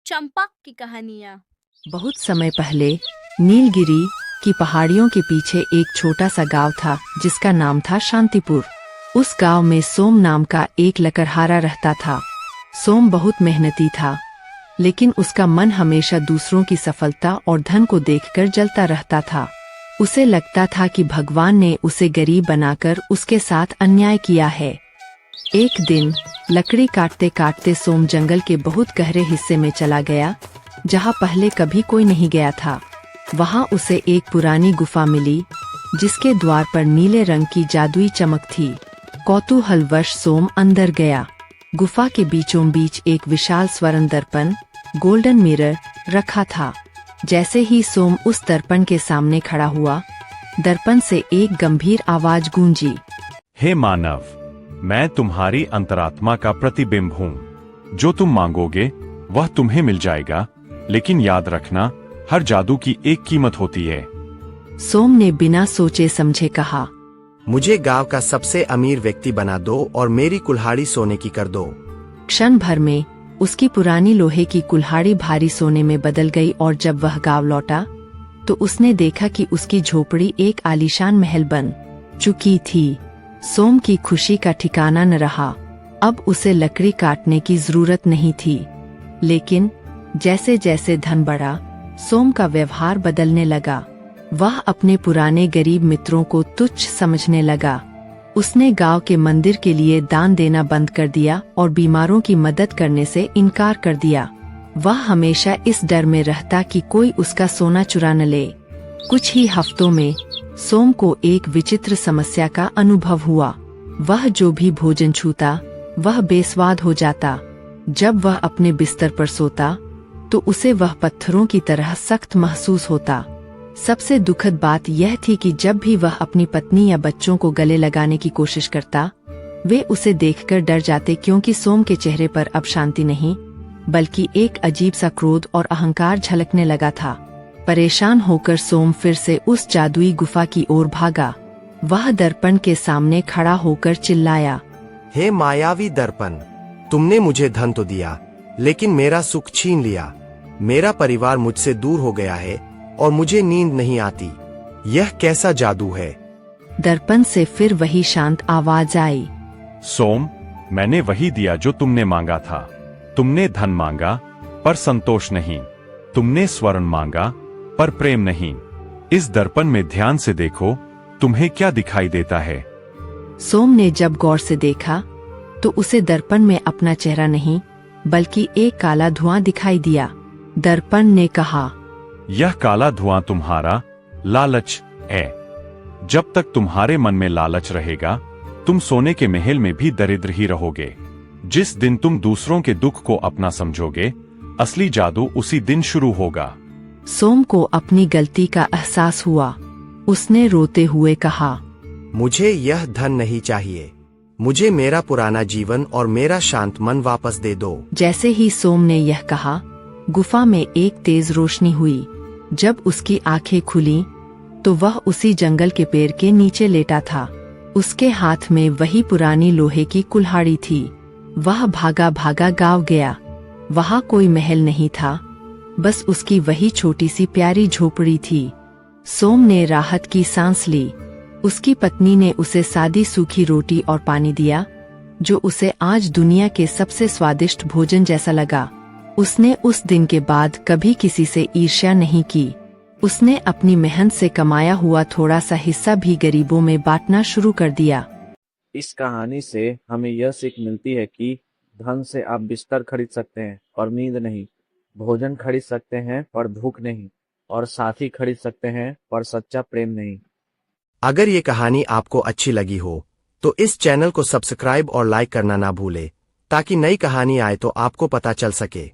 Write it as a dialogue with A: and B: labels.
A: चंपा की कहानियाँ।
B: बहुत समय पहले नीलगिरी की पहाड़ियों के पीछे एक छोटा सा गांव था जिसका नाम था शांतिपुर। उस गांव में सोम नाम का एक लकड़हारा रहता था। सोम बहुत मेहनती था, लेकिन उसका मन हमेशा दूसरों की सफलता और धन को देखकर जलता रहता था। उसे लगता था कि भगवान ने उसे गरीब बनाकर उसके साथ अन्याय किया है। एक दिन लकड़ी काटते काटते सोम जंगल के बहुत गहरे हिस्से में चला गया, जहाँ पहले कभी कोई नहीं गया था। वहाँ उसे एक पुरानी गुफा मिली, जिसके द्वार पर नीले रंग की जादुई चमक थी। कौतूहलवश सोम अंदर गया। गुफा के बीचों बीच एक विशाल स्वर्ण दर्पण, गोल्डन मिरर, रखा था। जैसे ही सोम उस दर्पण के सामने खड़ा हुआ, दर्पण से एक गंभीर आवाज गूंजी।
C: हे मानव, मैं तुम्हारी अंतरात्मा का प्रतिबिंब हूँ। जो तुम मांगोगे वह तुम्हें मिल जाएगा, लेकिन याद रखना, हर जादू की एक कीमत होती है।
B: सोम ने बिना सोचे समझे कहा,
D: मुझे गांव का सबसे अमीर व्यक्ति बना दो और मेरी कुल्हाड़ी सोने की कर दो।
B: क्षण भर में उसकी पुरानी लोहे की कुल्हाड़ी भारी सोने में बदल गई और जब वह गांव लौटा तो उसने देखा कि उसकी झोपड़ी एक आलीशान महल बन चुकी थी। सोम की खुशी का ठिकाना न रहा। अब उसे लकड़ी काटने की जरूरत नहीं थी, लेकिन जैसे जैसे धन बढ़ा, सोम का व्यवहार बदलने लगा। वह अपने पुराने गरीब मित्रों को तुच्छ समझने लगा। उसने गांव के मंदिर के लिए दान देना बंद कर दिया और बीमारों की मदद करने से इनकार कर दिया। वह हमेशा इस डर में रहता कि कोई उसका सोना चुरा न ले। कुछ ही हफ्तों में सोम को एक विचित्र समस्या का अनुभव हुआ। वह जो भी भोजन छूता वह बेस्वाद हो जाता। जब वह अपने बिस्तर पर सोता तो उसे वह पत्थरों की तरह सख्त महसूस होता। सबसे दुखद बात यह थी कि जब भी वह अपनी पत्नी या बच्चों को गले लगाने की कोशिश करता, वे उसे देखकर डर जाते, क्योंकि सोम के चेहरे पर अब शांति नहीं, बल्कि एक अजीब सा क्रोध और अहंकार झलकने लगा था। परेशान होकर सोम फिर से उस जादुई गुफा की ओर भागा। वह दर्पण के सामने खड़ा होकर चिल्लाया,
D: हे मायावी दर्पण, तुमने मुझे धन तो दिया, लेकिन मेरा सुख छीन लिया। मेरा परिवार मुझसे दूर हो गया है और मुझे नींद नहीं आती। यह कैसा जादू है?
B: दर्पण से फिर वही शांत आवाज आई,
C: सोम, मैंने वही दिया जो तुमने मांगा था। तुमने धन मांगा पर संतोष नहीं, तुमने स्वर्ण मांगा पर प्रेम नहीं। इस दर्पण में ध्यान से देखो, तुम्हें क्या दिखाई देता है?
B: सोम ने जब गौर से देखा तो उसे दर्पण में अपना चेहरा नहीं, बल्कि एक काला धुआं दिखाई दिया। दर्पण ने कहा,
C: यह काला धुआं तुम्हारा लालच है। जब तक तुम्हारे मन में लालच रहेगा, तुम सोने के महल में भी दरिद्र ही रहोगे। जिस दिन तुम दूसरों के दुख को अपना समझोगे, असली जादू उसी दिन शुरू होगा।
B: सोम को अपनी गलती का एहसास हुआ। उसने रोते हुए कहा,
D: मुझे यह धन नहीं चाहिए। मुझे मेरा पुराना जीवन और मेरा शांत मन वापस दे दो।
B: जैसे ही सोम ने यह कहा, गुफा में एक तेज रोशनी हुई। जब उसकी आंखें खुली तो वह उसी जंगल के पेड़ के नीचे लेटा था। उसके हाथ में वही पुरानी लोहे की कुल्हाड़ी थी। वह भागा भागा गांव गया। वहाँ कोई महल नहीं था, बस उसकी वही छोटी सी प्यारी झोपड़ी थी। सोम ने राहत की सांस ली। उसकी पत्नी ने उसे सादी सूखी रोटी और पानी दिया, जो उसे आज दुनिया के सबसे स्वादिष्ट भोजन जैसा लगा। उसने उस दिन के बाद कभी किसी से ईर्ष्या नहीं की। उसने अपनी मेहनत से कमाया हुआ थोड़ा सा हिस्सा भी गरीबों में बांटना शुरू कर दिया।
E: इस कहानी से हमें यह सीख मिलती है कि धन से आप बिस्तर खरीद सकते हैं और नींद नहीं, भोजन खरीद सकते हैं पर भूख नहीं, और साथी खरीद सकते हैं पर सच्चा प्रेम नहीं।
D: अगर ये कहानी आपको अच्छी लगी हो तो इस चैनल को सब्सक्राइब और लाइक करना ना भूले, ताकि नई कहानी आए तो आपको पता चल सके।